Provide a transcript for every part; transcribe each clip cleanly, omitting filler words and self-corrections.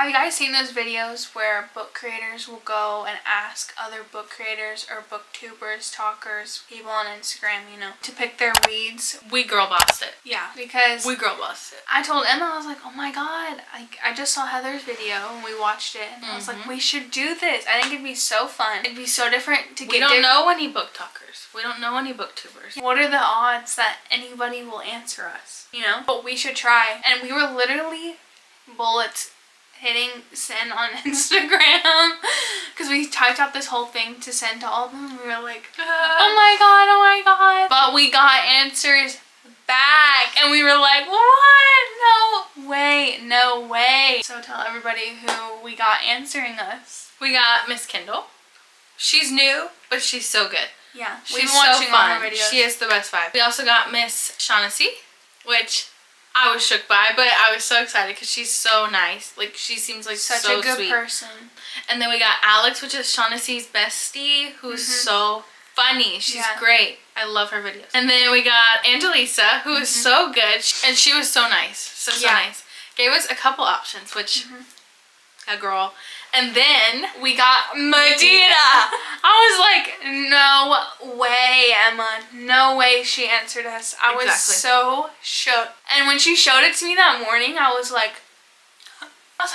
you guys seen those videos where book creators will go and ask other book creators or booktubers, talkers, people on Instagram, you know, to pick their reads? We girl bossed it. Yeah, because we girl bossed it. I told Emma, I was like, oh my god, I just saw Heather's video and we watched it, and I was like, we should do this. I think it'd be so fun. It'd be so different to get. We don't know any book talkers. We don't know any booktubers. What are the odds that anybody will answer us? You know, but we should try. And we were literally bullets hitting send on Instagram because we typed out this whole thing to send to all of them, and we were like, oh my god, but we got answers back and we were like, what? No way. So tell everybody who we got answering us. We got Miss Kendall. She's new, but she's so good. Yeah, she's so fun. All her videos. She has the best vibe. We also got Miss Shaughnessy, which I was shook by, but I was so excited because she's so nice. Like, she seems like such so a good sweet person. And then we got Alex, which is Shaughnessy's bestie, who's so funny. She's great. I love her videos. And then we got Angelisa, who is so good, and she was so nice. So nice. Gave us a couple options, which a girl. And then we got Medina. I was like, no way, Emma. No way she answered us. I was so shook. And when she showed it to me that morning, I was like, Emma,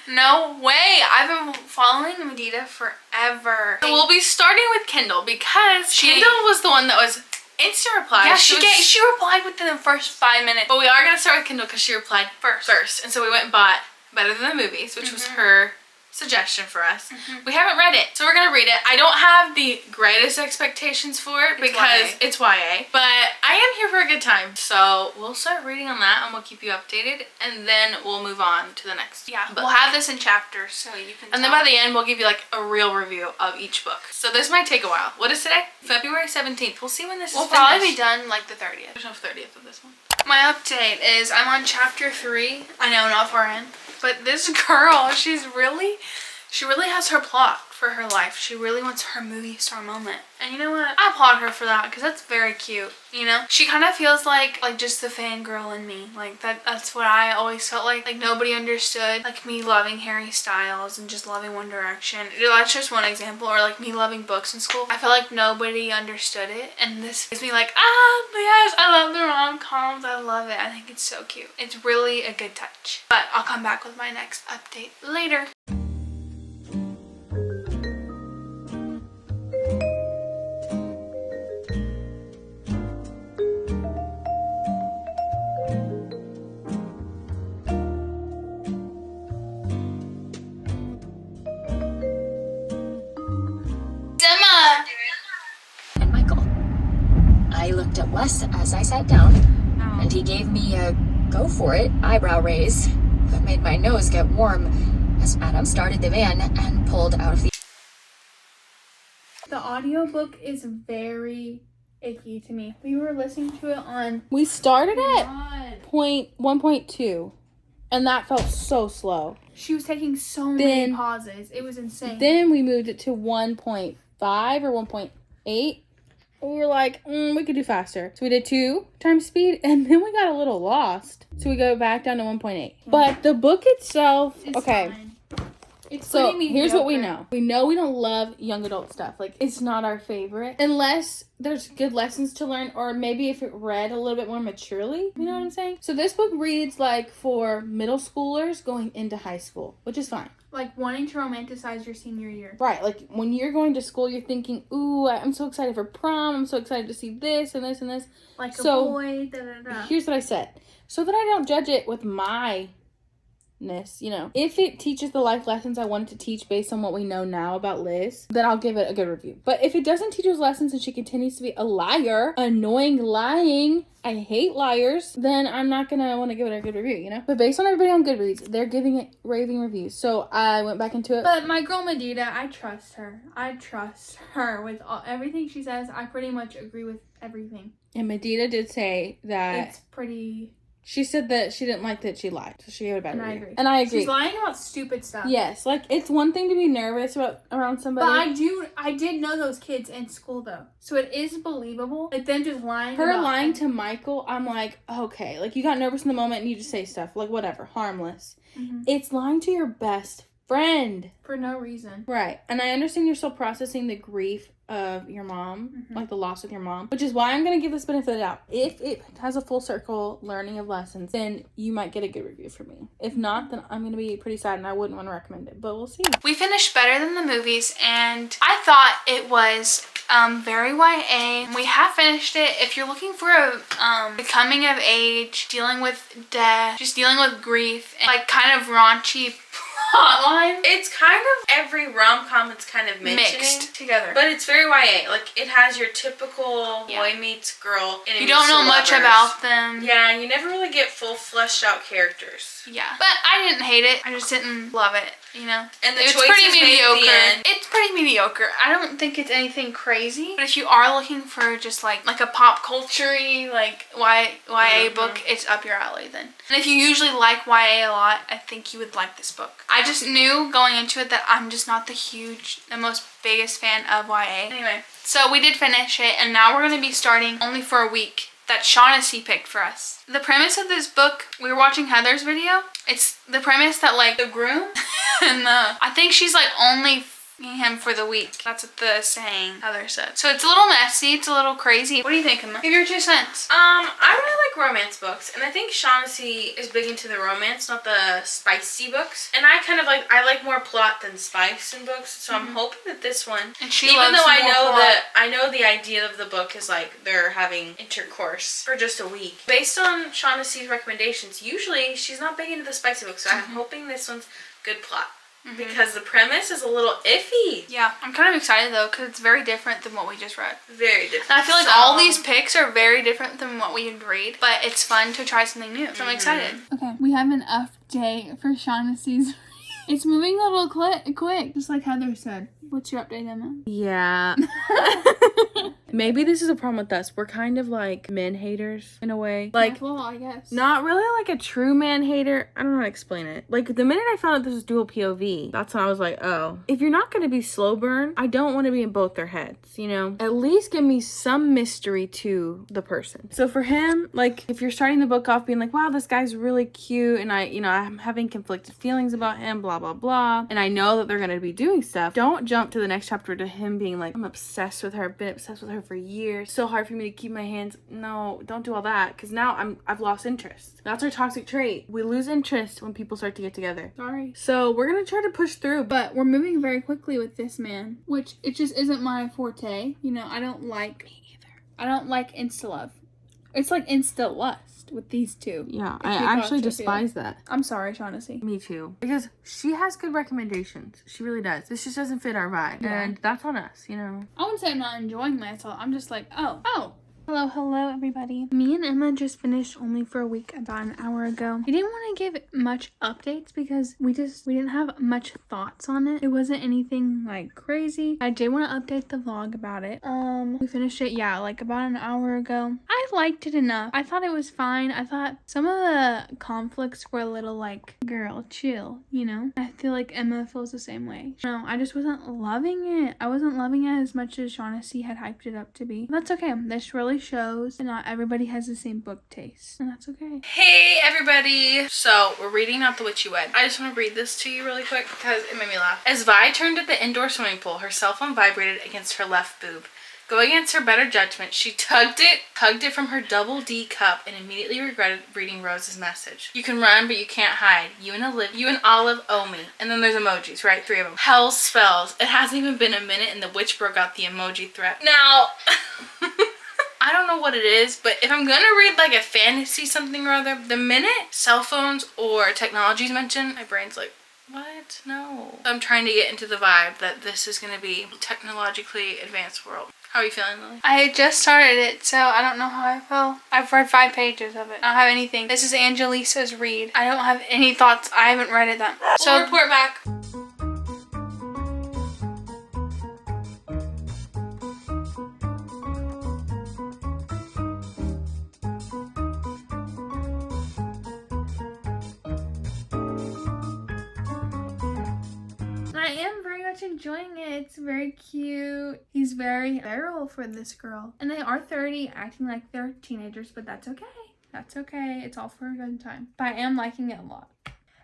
no way. I've been following Medina forever. So we'll be starting with Kendall because Kendall was the one that was instant reply. Yeah, she replied within the first 5 minutes. But we are going to start with Kendall because she replied first. And so we went and bought Better Than the Movies, which was her suggestion for us. We haven't read it, so we're gonna read it. I don't have the greatest expectations for it because it's YA, but I am here for a good time. So we'll start reading on that and we'll keep you updated, and then we'll move on to the next book. We'll have this in chapters so you can and then by the end we'll give you like a real review of each book. So this might take a while. What is today? February 17th. We'll see when this is finished. We'll probably be done like the 30th. There's no 30th of this one. My update is I'm on chapter 3. I know, not far in. But this girl, she really has her plot for her life. She really wants her movie star moment. And you know what? I applaud her for that because that's very cute, you know? She kind of feels like just the fangirl in me. Like that's what I always felt like. Like nobody understood like me loving Harry Styles and just loving One Direction. That's just one example. Or like me loving books in school. I felt like nobody understood it. And this gives me like, yes, I love the rom-coms. I love it. I think it's so cute. It's really a good touch. But I'll come back with my next update later. And Michael. I looked at Wes as I sat down, and he gave me a go for it eyebrow raise that made my nose get warm as Adam started the van and pulled out of the... The audiobook is very icky to me. We were listening to it on... We started at 1.2, and that felt so slow. She was taking so many pauses. It was insane. Then we moved it to 1.5 or 1.8. We were like, we could do faster. So we did 2 times speed, and then we got a little lost. So we go back down to 1.8. But the book itself, it's fine. It's so here's what we know. We know we don't love young adult stuff. Like, it's not our favorite. Unless there's good lessons to learn, or maybe if it read a little bit more maturely. You know what I'm saying? So this book reads like for middle schoolers going into high school, which is fine. Like wanting to romanticize your senior year. Right. Like when you're going to school, you're thinking, ooh, I'm so excited for prom. I'm so excited to see this and this and this. Like a boy, Here's what I said. So that I don't judge it with my... you know, if it teaches the life lessons I want it to teach based on what we know now about Liz, then I'll give it a good review. But if it doesn't teach those lessons and she continues to be a liar, annoying lying, I hate liars, then I'm not gonna want to give it a good review, you know? But based on everybody on Goodreads, they're giving it raving reviews. So I went back into it. But my girl Medina, I trust her. I trust her with everything she says. I pretty much agree with everything. And Medina did say that it's pretty She said that she didn't like that she lied, so she gave it a bad review. I agree. And I agree. She's lying about stupid stuff. Yes, like, it's one thing to be nervous around somebody. But I did know those kids in school, though. So it is believable. Like, them just lying Her lying to Michael, I'm like, okay. Like, you got nervous in the moment and you just say stuff. Like, whatever. Harmless. Mm-hmm. It's lying to your best friend. For no reason. Right. And I understand you're still processing the grief of your mom, like the loss of your mom, which is why I'm going to give this benefit of the doubt. If it has a full circle learning of lessons, then you might get a good review from me. If not, then I'm going to be pretty sad and I wouldn't want to recommend it, but we'll see. We finished better than the movies, and I thought it was very YA. We have finished it. If you're looking for a coming of age, dealing with death, just dealing with grief, and like kind of raunchy plotline, It's kind of every rom-com it's kind of mentioning. mixed together. But it's very YA. Like, it has your typical boy meets girl. You don't know much about them. Yeah, you never really get full fleshed out characters. Yeah. But I didn't hate it. I just didn't love it, you know? And the it's choices pretty made at the mediocre. end. It's pretty mediocre. I don't think it's anything crazy. But if you are looking for just like a pop culture-y, like YA book, it's up your alley then. And if you usually like YA a lot, I think you would like this book. I just knew going into it that I'm just not the most biggest fan of YA. Anyway, so we did finish it, and now we're going to be starting Only for a Week that Shaughnessy picked for us. The premise of this book, we were watching Heather's video. It's the premise that like the groom and I think she's like only him for the week. That's what the saying Heather said. So it's a little messy. It's a little crazy. What do you think, Emma? Give your 2 cents. I really like romance books, and I think Shaughnessy is big into the romance, not the spicy books. And I kind of like, I like more plot than spice in books, so I'm hoping that this one, And she even loves though I more know plot. that I know the idea of the book is like they're having intercourse for just a week. Based on Shaughnessy's recommendations, usually she's not big into the spicy books, so I'm hoping this one's good plot. Because the premise is a little iffy. Yeah, I'm kind of excited though because it's very different than what we just read. Very different. And I feel like all these picks are very different than what we would read, but it's fun to try something new. So I'm excited. Okay, we have an update for Shaughnessy's. It's moving a little quick, just like Heather said. What's your update, Emma? Yeah. Maybe this is a problem with us. We're kind of like men haters in a way. Like, well, I guess. not really like a true man hater. I don't know how to explain it. Like, the minute I found out this was dual POV, that's when I was like, oh. If you're not going to be slow burn, I don't want to be in both their heads, you know? At least give me some mystery to the person. So for him, like, if you're starting the book off being like, wow, this guy's really cute, and I'm having conflicted feelings about him, blah, blah, blah, and I know that they're going to be doing stuff, don't jump to the next chapter to him being like, I'm obsessed with her, been obsessed with her for years, so hard for me to keep my hands. No, don't do all that, because now I've lost interest. That's our toxic trait. We lose interest when people start to get together. Sorry. So we're gonna try to push through, But we're moving very quickly with this man, which it just isn't my forte. You know, I don't like... Me either. I don't like insta-love. It's like insta-lust with these two. yeah, I actually despise that. I'm sorry, Shaughnessy. Me too. Because she has good recommendations. She really does. This just doesn't fit our vibe. Yeah. And that's on us, you know? I wouldn't say I'm not enjoying myself. I'm just like, oh. Hello, everybody. Me and Emma just finished Only for a Week about an hour ago. We didn't want to give much updates because we didn't have much thoughts on it. It wasn't anything like crazy. I did want to update the vlog about it. We finished it, like about an hour ago. I liked it enough. I thought it was fine. I thought some of the conflicts were a little like, girl, chill, you know? I feel like Emma feels the same way. No, I just wasn't loving it. I wasn't loving it as much as Shaughnessy had hyped it up to be. That's okay. This really shows that not everybody has the same book taste, and that's okay. Hey everybody! So we're reading Not the Witchy Wed. I just want to read this to you really quick because it made me laugh. As Vi turned at the indoor swimming pool, her cell phone vibrated against her left boob. Going against her better judgment, she hugged it from her double D cup and immediately regretted reading Rose's message. You can run, but you can't hide. You and Olive owe me. And then there's emojis, right? 3 of them. Hell spells. It hasn't even been a minute and the witch broke out the emoji threat. Now... I don't know what it is, but if I'm gonna read like a fantasy something or other, the minute cell phones or technology is mentioned, my brain's like, what? No. I'm trying to get into the vibe that this is gonna be a technologically advanced world. How are you feeling, Lily? I just started it, so I don't know how I feel. I've read 5 pages of it. I don't have anything. This is Angelisa's read. I don't have any thoughts. I haven't read it then. So report back. I am very much enjoying it. It's very cute. He's very feral for this girl. And they are 30, acting like they're teenagers, but that's okay. That's okay. It's all for a good time. But I am liking it a lot.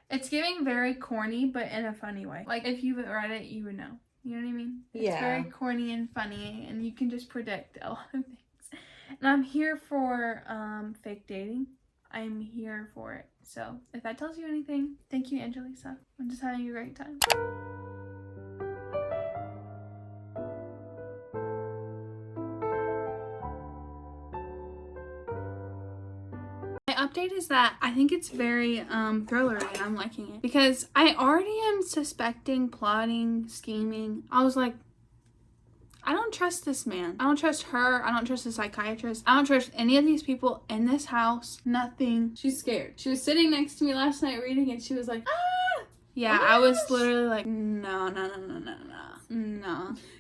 It's giving very corny, but in a funny way. Like, if you've read it, you would know. You know what I mean? It's very corny and funny, and you can just predict a lot of things. And I'm here for fake dating. I'm here for it. So, if that tells you anything, thank you, Angelisa. I'm just having a great time. My update is that I think it's very thrillery and I'm liking it. Because I already am suspecting, plotting, scheming. I was like, I don't trust this man. I don't trust her. I don't trust the psychiatrist. I don't trust any of these people in this house. Nothing. She's scared. She was sitting next to me last night reading and she was like, ah! Yeah, I was literally like, no.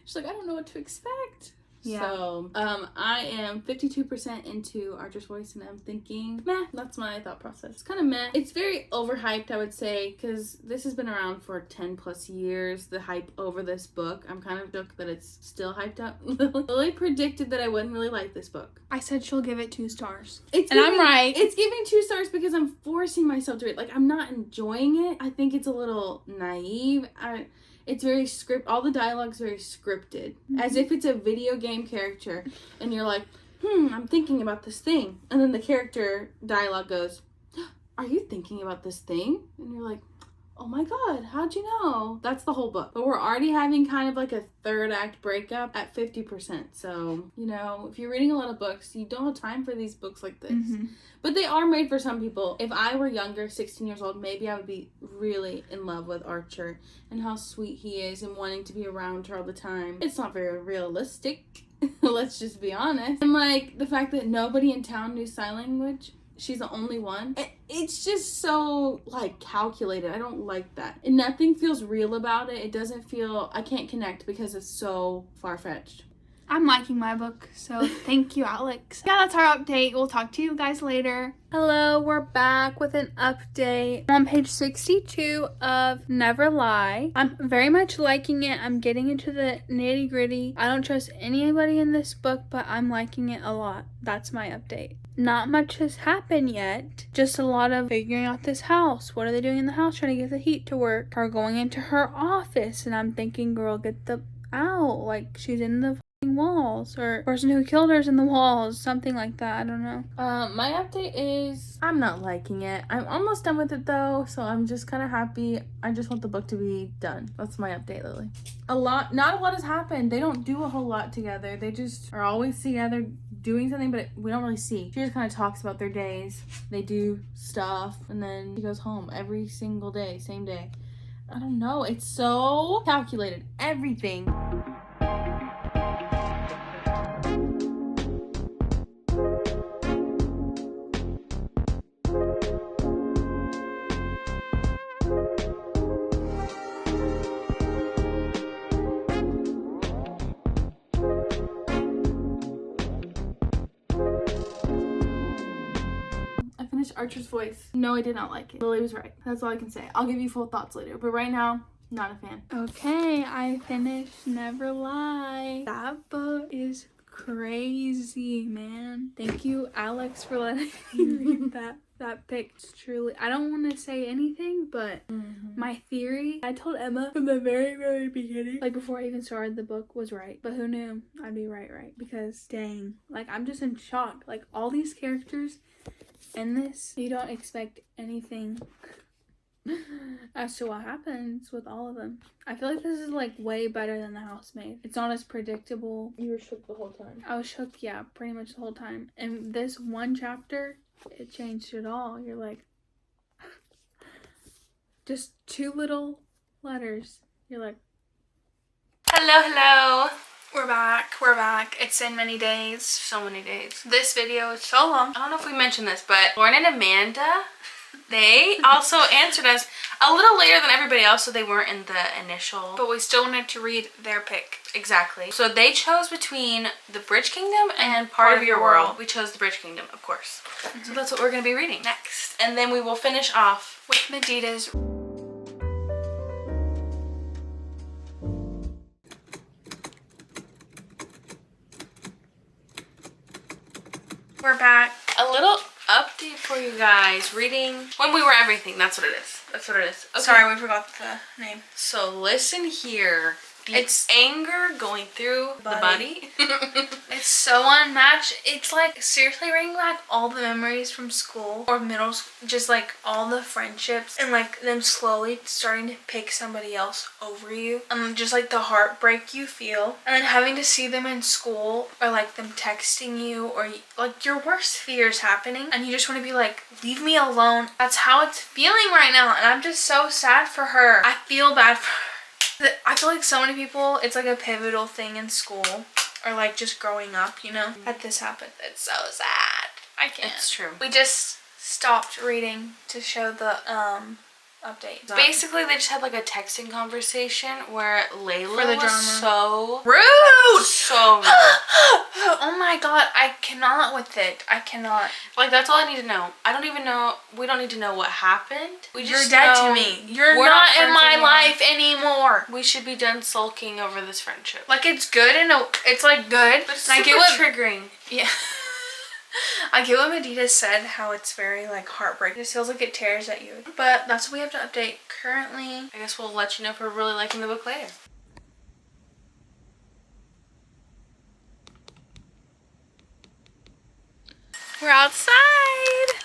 She's like, I don't know what to expect. Yeah. So, I am 52% into Archer's Voice, and I'm thinking, meh, that's my thought process. It's kind of meh. It's very overhyped, I would say, because this has been around for 10 plus years, the hype over this book. I'm kind of shook that it's still hyped up. Lily predicted that I wouldn't really like this book. I said she'll give it 2 stars. I'm right. It's giving 2 stars because I'm forcing myself to read. Like, I'm not enjoying it. I think it's a little naive. It's very all the dialogue's very scripted. As if it's a video game character. And you're like, I'm thinking about this thing. And then the character dialogue goes, are you thinking about this thing? And you're like, oh my god, how'd you know? That's the whole book. But we're already having kind of like a third act breakup at 50%. So, you know, if you're reading a lot of books, you don't have time for these books like this. But they are made for some people. If I were younger, 16 years old, maybe I would be really in love with Archer and how sweet he is and wanting to be around her all the time. It's not very realistic. Let's just be honest. And like the fact that nobody in town knew sign language. She's the only one. It's just so, like, calculated. I don't like that. And nothing feels real about it. It doesn't feel... I can't connect because it's so far-fetched. I'm liking my book, so thank you, Alex. Yeah, that's our update. We'll talk to you guys later. Hello, we're back with an update. I'm on page 62 of Never Lie. I'm very much liking it. I'm getting into the nitty-gritty. I don't trust anybody in this book, but I'm liking it a lot. That's my update. Not much has happened yet. Just a lot of figuring out this house. What are they doing in the house? Trying to get the heat to work. Her going into her office. And I'm thinking, girl, get the out. Like, she's in the walls, or person who killed her's in the walls, something like that. I don't know. My update is I'm not liking it. I'm almost done with it though, so I'm just kind of happy. I just want the book to be done. That's my update, Lily. Not a lot has happened. They don't do a whole lot together. They just are always together doing something, but we don't really see. She just kind of talks about their days. They do stuff, and then she goes home every single day, same day. I don't know. It's so calculated. Everything. Archer's Voice. No, I did not like it. Lily was right. That's all I can say. I'll give you full thoughts later, but right now, not a fan. Okay, I finished Never Lie. That book is crazy, man. Thank you, Alex, for letting me read that pick. Truly, I don't want to say anything, but my theory, I told Emma from the very, very beginning, like before I even started the book, was right. But who knew I'd be right? Because dang, like I'm just in shock. Like all these characters in this, you don't expect anything as to what happens with all of them. I feel like this is like way better than The Housemaid. It's not as predictable. You were shook the whole time. I was shook, yeah, pretty much the whole time. And this one chapter, it changed it all. You're like, just 2 little letters. You're like, hello. We're back. It's been many days. So many days. This video is so long. I don't know if we mentioned this, but Lauren and Amanda, they also answered us a little later than everybody else, so they weren't in the initial. But we still wanted to read their pick. Exactly. So they chose between The Bridge Kingdom and Part of Your World. We chose The Bridge Kingdom, of course. So that's what we're going to be reading next. And then we will finish off with Medita's. We're back. A little update for you guys. Reading When We Were Everything. That's what it is. That's what it is. Okay. Sorry, we forgot the name. So listen here. It's anger going through the body. It's so unmatched. It's like seriously bringing back all the memories from school or middle school. Just like all the friendships and like them slowly starting to pick somebody else over you. And just like the heartbreak you feel. And then having to see them in school or like them texting you or like your worst fears happening. And you just want to be like, leave me alone. That's how it's feeling right now. And I'm just so sad for her. I feel bad for her. I feel like so many people, it's like a pivotal thing in school or like just growing up, you know, that this happened. It's so sad. I can't. It's true. We just stopped reading to show the update. Basically, they just had like a texting conversation where Layla For the was drama. so rude. So rude. Oh my god, I cannot with it. I cannot. Like, that's all I need to know. I don't even know. We don't need to know what happened. We You're just dead know to me. You're we're not in friends my anymore. life anymore. We should be done sulking over this friendship. Like, it's good and it's like good. But it's and I super get what triggering. Yeah. I get what Medita said, how it's very like heartbreaking. It feels like it tears at you. But that's what we have to update currently. I guess we'll let you know if we're really liking the book later. We're outside.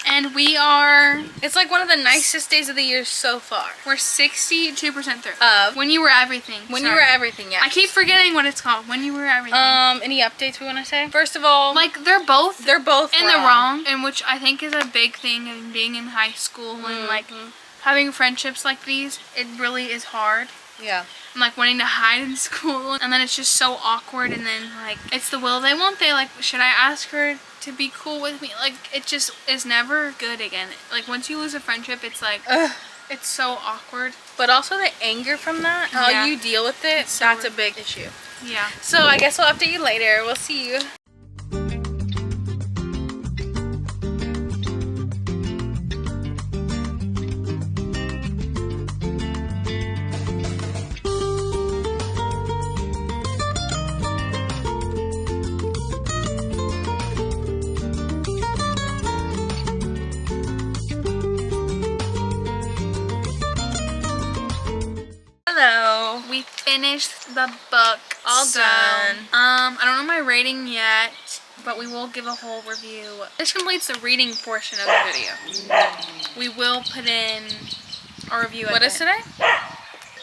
And we are... It's like one of the nicest days of the year so far. We're 62% through. When You Were Everything. When You Were Everything, yeah. I keep forgetting what it's called. When You Were Everything. Any updates we want to say? First of all, like, they're both in the wrong. And which I think is a big thing in being in high school and like having friendships like these. It really is hard. Yeah. And like wanting to hide in school, and then it's just so awkward, and then like it's the will they won't they, like should I ask her to be cool with me? Like it just is never good again. Like once you lose a friendship, it's like it's so awkward. But also the anger from that, how you deal with it, that's a big issue. Yeah. So I guess we'll update you later. We'll see you. Hello. We finished the book. All done. I don't know my rating yet, but we will give a whole review. This completes the reading portion of the video. We will put in a review. What is today?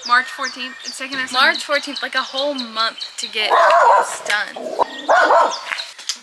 March 14th. It's taking us March 14th, like a whole month to get this done.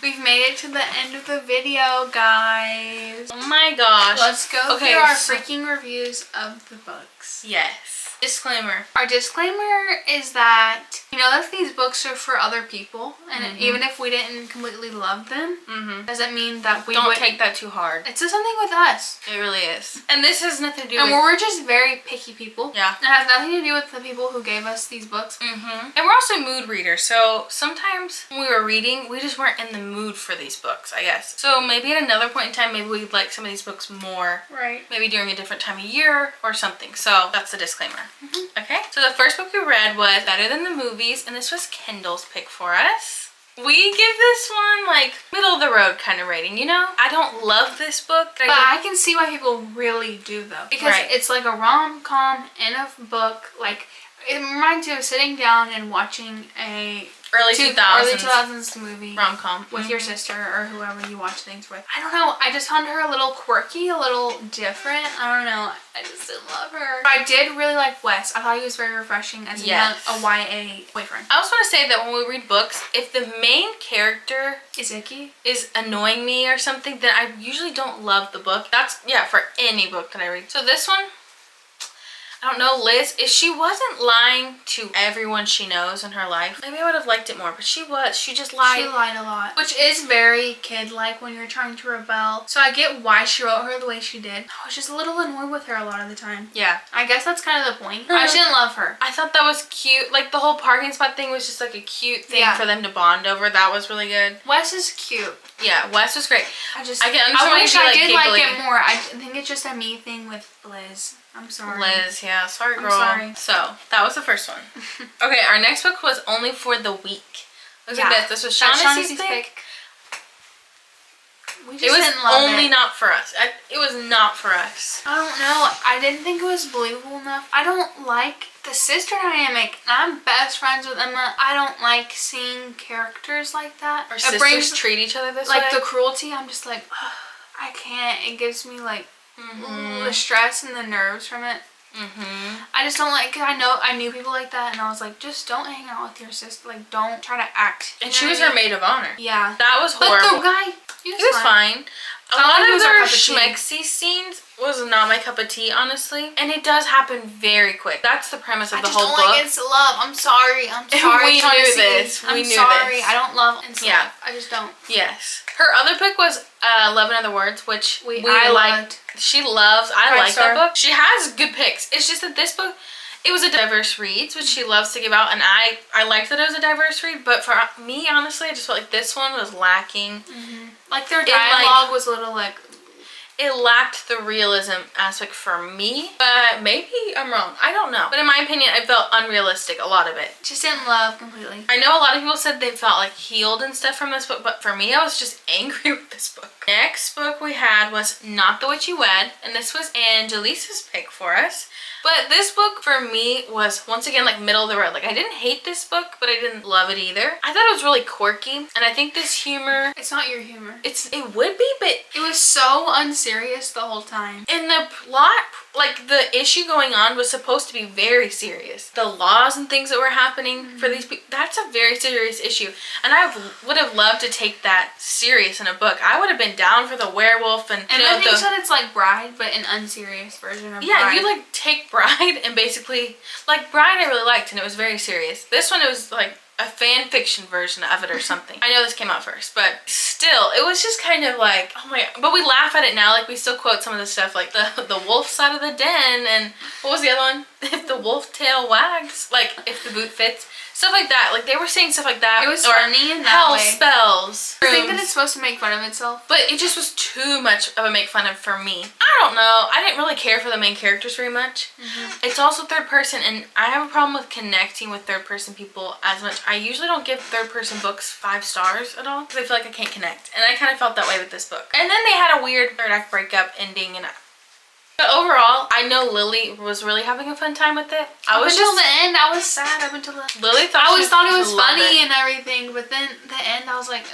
We've made it to the end of the video, guys. Oh my gosh. Let's go through our freaking reviews of the books. Yes. Disclaimer. Our disclaimer is that, you know, that these books are for other people, and even if we didn't completely love them, doesn't mean that we don't take that too hard. It's just something with us. It really is. And this has nothing to do with... And we're just very picky people. Yeah. It has nothing to do with the people who gave us these books. And we're also mood readers, so sometimes when we were reading, we just weren't in the mood for these books, I guess. So maybe at another point in time, maybe we'd like some of these books more. Right. Maybe during a different time of year or something. So that's the disclaimer. Okay, so the first book we read was Better Than the Movies, and this was Kendall's pick for us. We give this one like middle of the road kind of rating, you know? I don't love this book. But I can see why people really do though. Because it's like a rom-com and a book. Like, it reminds you of sitting down and watching a early 2000s movie rom-com with your sister or whoever you watch things with. I don't know. I just found her a little quirky, a little different. I don't know. I just didn't love her. But I did really like Wes. I thought he was very refreshing as a YA boyfriend. I also want to say that when we read books, if the main character is icky, is annoying me or something, then I usually don't love the book. That's, for any book that I read. So this one, I don't know, Liz, if she wasn't lying to everyone she knows in her life, maybe I would have liked it more, but she was. She just lied. She lied a lot. Which is very kid-like when you're trying to rebel. So I get why she wrote her the way she did. I was just a little annoyed with her a lot of the time. Yeah. I guess that's kind of the point. I just didn't love her. I thought that was cute. Like, the whole parking spot thing was just like a cute thing for them to bond over. That was really good. Wes is cute. Yeah, Wes was great. I can understand wish I did like it more. I think it's just a me thing with Liz. I'm sorry. Liz, yeah. Sorry, girl. I'm sorry. So, that was the first one. Okay, our next book was Only for the Week. Look at this. This was Shaughnessy's pick. We just It was didn't love only it. not for us. It was not for us. I don't know. I didn't think it was believable enough. I don't like the sister dynamic. I'm best friends with Emma. I don't like seeing characters like that. Our It sisters brings, treat each other this like way. the cruelty. I'm just like, ugh, I can't. It gives me like the stress and the nerves from it. I just don't like. Cause I knew people like that, and I was like, just don't hang out with your sister. Like, don't try to act. And she was her maid of honor. Yeah. That was But horrible. the guy, he was fine. A I lot think it of was our their cup of tea. schmexy scenes was not my cup of tea, honestly. And it does happen very quick. That's the premise of the whole book. I just don't like instant love. I'm sorry. I'm sorry. We knew this. I'm We knew sorry. this. I don't love instant Yeah. love. I just don't. Yes. Her other book was Love in Other Words, which I liked. She loves. I like that 5-star. book. She has good picks. It's just that this book, it was a diverse reads, which she loves to give out, and I liked that it was a diverse read, but for me, honestly, I just felt like this one was lacking. Like their dialogue was a little like... It lacked the realism aspect for me, but maybe I'm wrong. I don't know. But in my opinion, I felt unrealistic, a lot of it. Just didn't love completely. I know a lot of people said they felt like healed and stuff from this book, but for me, I was just angry with this book. Next book we had was Not the Witch You Wed, and this was Angelisa's pick for us. But this book for me was once again like middle of the road. Like I didn't hate this book, but I didn't love it either. I thought it was really quirky, and I think this humor, It's not your humor. it would be, but It was so unserious the whole time. in the plot, like the issue going on was supposed to be very serious. The laws and things that were happening for these people, that's a very serious issue. And I would have loved to take that serious in a book. I would have been down for the werewolf and And I think said it's like Bride, but an unserious version of yeah, Bride. you like take Bride and basically, like Bride I really liked and it was very serious. This one, it was like a fan fiction version of it or something. I know this came out first, but still, it was just kind of like, oh my god. But we laugh at it now, like we still quote some of the stuff like the wolf side of the den, and what was the other one? If the wolf tail wags, like if the boot fits. Stuff like that. Like they were saying stuff like that. It was or funny in that hell way. spells. I think that it's supposed to make fun of itself. But it just was too much of a make fun of for me. I don't know. I didn't really care for the main characters very much. It's also third person, and I have a problem with connecting with third person people as much. I usually don't give third person books 5 stars at all because I feel like I can't connect. And I kind of felt that way with this book. And then they had a weird third act breakup ending, and but overall, I know Lily was really having a fun time with it. Up until the end, I was sad. Up until the Lily thought I always thought it was loved funny it. and everything, but then the end, I was like,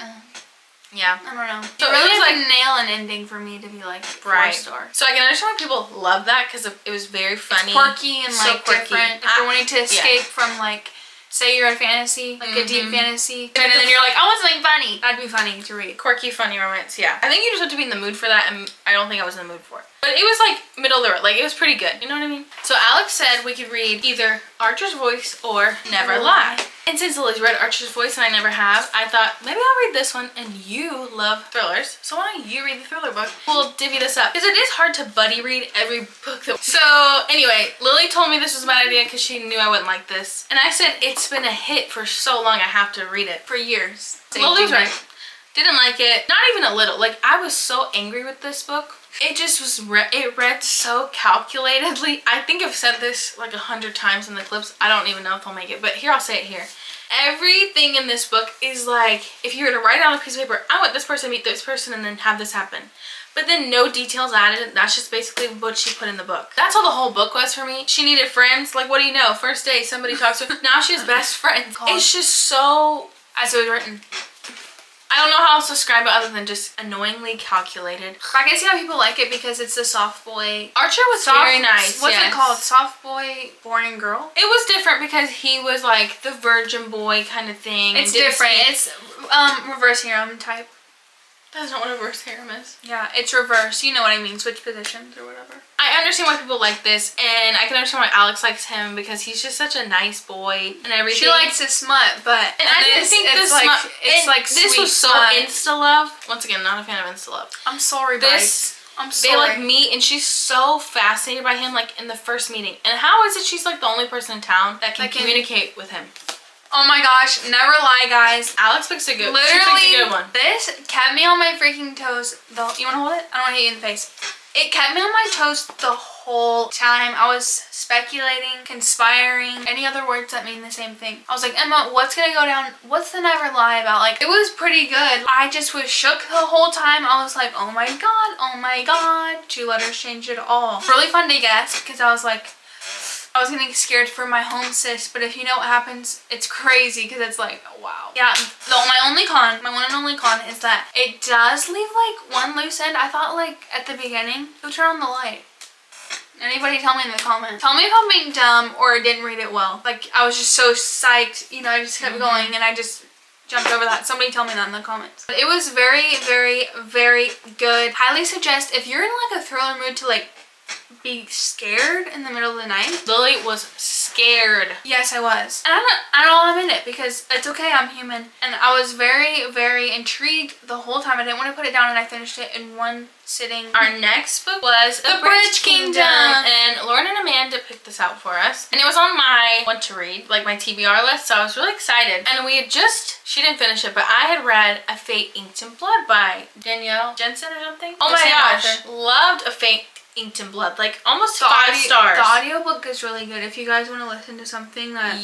Yeah. I don't know. So it really it was had to nail an ending for me to be like 4-star. So I can understand why people love that because it was very funny. It's quirky and so like quirky. different. If you're wanting to escape from like, say you're in fantasy, like a deep fantasy, and then you're like, I want something funny. That'd be funny to read. Quirky, funny romance, yeah. I think you just have to be in the mood for that, and I don't think I was in the mood for it. But it was like middle of the road, like it was pretty good, you know what I mean? So Alex said we could read either Archer's Voice or Never Lie. And since Lily's read Archer's Voice and I never have, I thought maybe I'll read this one, and you love thrillers, so why don't you read the thriller book? We'll divvy this up. Because it is hard to buddy read every book that... So anyway, Lily told me this was a bad idea because she knew I wouldn't like this. And I said, it's been a hit for so long I have to read it. For years. Lily's right. Didn't like it. Not even a little. Like, I was so angry with this book. It just was, it read so calculatedly. I think I've said this like 100 times in the clips. I don't even know if they'll make it, but here, I'll say it here. Everything in this book is like, if you were to write on a piece of paper, I want this person to meet this person and then have this happen. But then no details added. That's just basically what she put in the book. That's all the whole book was for me. She needed friends. Like, what do you know? First day, somebody talks to her. Now she has best friends. It's just so... As it was written. I don't know how else to describe it other than just annoyingly calculated. I can see how people like it because it's a soft boy. Archer was very nice. What's it called? Soft boy, boring girl? It was different because he was like the virgin boy kind of thing. It's different. It's reverse harem type. That's not what a reverse harem is. Yeah, it's reverse. You know what I mean. Switch positions or whatever. I understand why people like this, and I can understand why Alex likes him because he's just such a nice boy and everything. She likes his smut, but and I didn't think it's this like smut, it's like this sweet was so smut. insta love. Once again, not a fan of insta love. I'm sorry, this I'm sorry. they like meet and she's so fascinated by him like in the first meeting. And how is it she's like the only person in town that can communicate with him? Oh my gosh, never lie, guys. Alex picks a good Literally, she picks a good one. This kept me on my freaking toes. You want to hold it? I don't want to hit you in the face. It kept me on my toes the whole time. I was speculating, conspiring, any other words that mean the same thing. I was like, Emma, what's gonna go down? What's the Never Lie about? Like, it was pretty good. I just was shook the whole time. I was like, oh my god, oh my god. 2 letters changed it all. Really fun to guess because I was like, I was getting scared for my home sis, but if you know what happens, it's crazy because it's like, oh, wow. Yeah, my one and only con is that it does leave like one loose end. I thought like at the beginning, who turned on the light? Anybody tell me in the comments. Tell me if I'm being dumb or didn't read it well. Like, I was just so psyched, you know, I just kept going and I just jumped over that. Somebody tell me that in the comments. But it was very, very, very good. Highly suggest if you're in like a thriller mood to like be scared in the middle of the night. Lily was scared. Yes, I was. And I don't admit it because it's okay, I'm human. And I was very, very intrigued the whole time. I didn't want to put it down and I finished it in one sitting. Our next book was The Bridge Kingdom. And Lauren and Amanda picked this out for us. And it was on my want to read, like my TBR list, so I was really excited. And we had she didn't finish it, but I had read A Fate Inked in Blood by Danielle Jensen or something. Oh my gosh, loved A Fate Inked in Blood, like almost 5 stars. The audiobook is really good if you guys want to listen to something that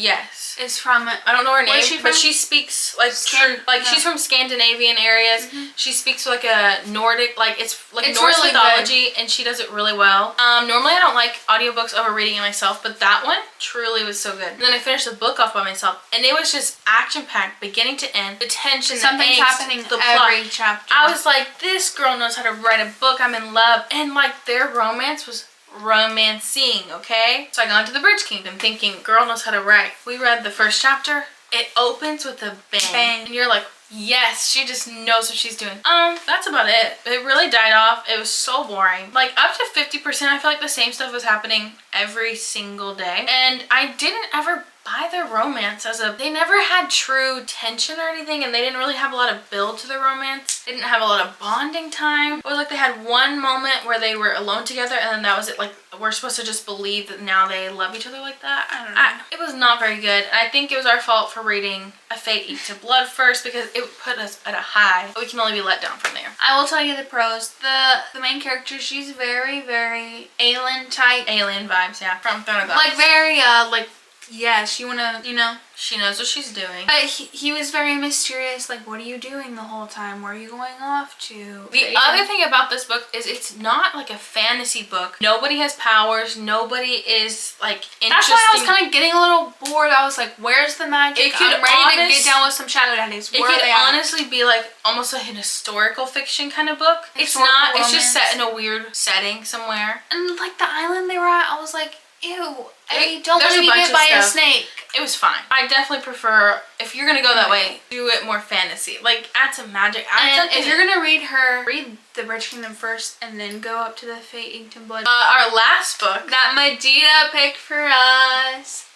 is from, I don't know her name, but she speaks like she's from Scandinavian areas. She speaks like a Nordic, like it's Norse really mythology, and she does it really well. Normally I don't like audiobooks over reading it myself, but that one truly was so good. And then I finished the book off by myself, and it was just action-packed, beginning to end. The tension, something's the angst, happening the every plot. chapter. I was like, this girl knows how to write a book. I'm in love. And like their romance was romancing, okay? So I got into The Bridge Kingdom thinking, girl knows how to write. We read the first chapter. It opens with a bang. And you're like, yes, she just knows what she's doing. That's about it. It really died off. It was so boring. Like up to 50%, I feel like the same stuff was happening every single day. And I didn't ever buy their romance they never had true tension or anything, and they didn't really have a lot of build to their romance. They didn't have a lot of bonding time. It was like they had one moment where they were alone together and then that was it. Like, we're supposed to just believe that now they love each other like that. I don't know. It was not very good. I think it was our fault for reading A Fate Inked in Blood first because it put us at a high. But we can only be let down from there. I will tell you the pros. The main character, she's very, very alien type. Alien vibes, yeah. From Throne of Glass. Like very, like, yes, you wanna, you know. She knows what she's doing. But he was very mysterious. Like, what are you doing the whole time? Where are you going off to? The other thing about this book is it's not like a fantasy book. Nobody has powers. Nobody is like interesting. That's why I was kind of getting a little bored. I was like, where's the magic? It could I'm ready to get down with some shadow daddies. Where it could honestly be like almost like an historical fiction kind of book. It's not. It's just set in a weird setting somewhere. And like the island they were at, I was like, ew. I don't want to be bit by a snake. It was fine. I definitely prefer, if you're gonna go that way, do it more fantasy. Like, add some magic. And if you're gonna read The Bridge Kingdom first and then go up to The Fate Inked in Blood. Our last book that Medina picked for us.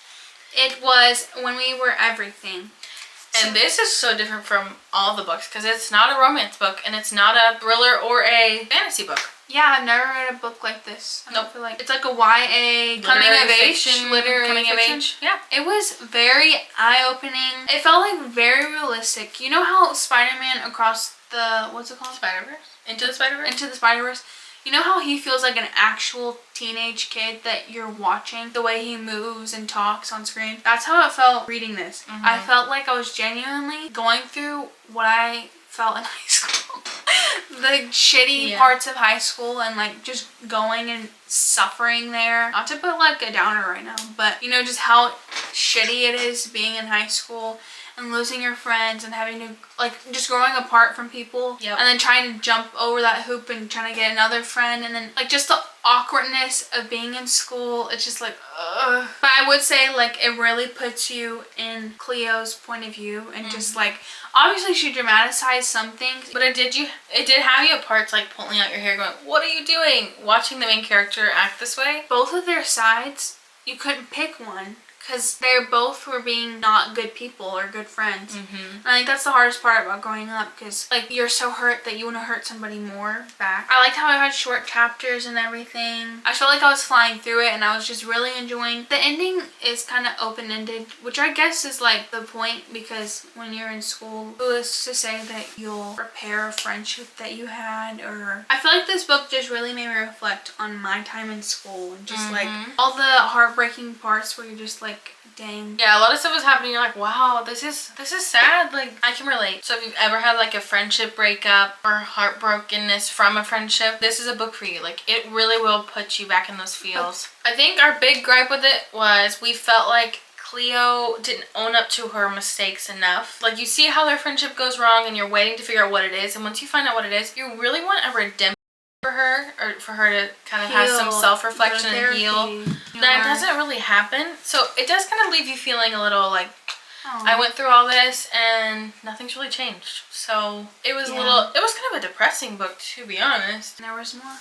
It was When We Were Everything. And this is so different from all the books because it's not a romance book and it's not a thriller or a fantasy book. Yeah, I've never read a book like this. I don't feel like it's like a YA coming of age, literary fiction. Yeah. It was very eye-opening. It felt like very realistic. You know how Spider-Man across the, what's it called? Spider-Verse? Into the Spider-Verse? Into the Spider-Verse. You know how he feels like an actual teenage kid that you're watching? The way he moves and talks on screen. That's how it felt reading this. I felt like I was genuinely going through what I felt in high school. The shitty parts of high school and like just going and suffering there. Not to put like a downer right now, but you know just how shitty it is being in high school and losing your friends and having to like just growing apart from people and then trying to jump over that hoop and trying to get another friend, and then like just the awkwardness of being in school. It's just like ugh. But I would say like it really puts you in Cleo's point of view and just like obviously she dramatized some things, but it did have you at parts like pulling out your hair going, what are you doing? Watching the main character act this way. Both of their sides, you couldn't pick one because they both were being not good people or good friends. And I think that's the hardest part about growing up, because like you're so hurt that you want to hurt somebody more back. I liked how I had short chapters and everything. I felt like I was flying through it, and I was just really enjoying. The ending is kind of open-ended, which I guess is like the point, because when you're in school, who is to say that you'll repair a friendship that you had? Or I feel like this book just really made me reflect on my time in school, and just like all the heartbreaking parts where you're just like, dang. Yeah, a lot of stuff was happening. You're like, wow, this is sad. Like, I can relate. So if you've ever had like a friendship breakup or heartbrokenness from a friendship, this is a book for you. Like, it really will put you back in those feels. I think our big gripe with it was we felt like Cleo didn't own up to her mistakes enough. Like, you see how their friendship goes wrong and you're waiting to figure out what it is, and once you find out what it is, you really want a redemption for her, or for her to kind of have some self-reflection and heal. That doesn't really happen. So it does kind of leave you feeling a little like, I went through all this and nothing's really changed. So it was it was kind of a depressing book, to be honest. And there was more.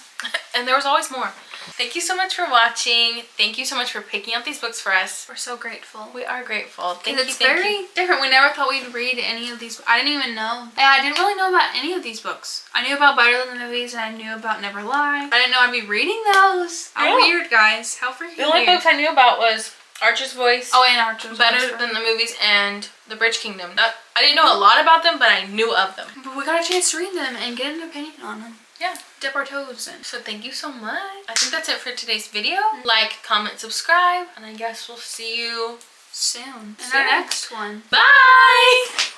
And there was always more. Thank you so much for watching. Thank you so much for picking out these books for us. We're so grateful. We are grateful. Thank you. It's very different. We never thought we'd read any of these. I didn't even know. Yeah, I didn't really know about any of these books. I knew about Better Than the Movies, and I knew about Never Lie. I didn't know I'd be reading those. How weird, guys. How freaking weird. The only books I knew about was Archer's Voice. Oh, and Archer's Better Than the Movies, and The Bridge Kingdom. I didn't know a lot about them, but I knew of them. But we got a chance to read them and get an opinion on them. Yeah. Dip our toes in. So thank you so much. I think that's it for today's video. Like, comment, subscribe, and I guess we'll see you soon in our next one. Bye!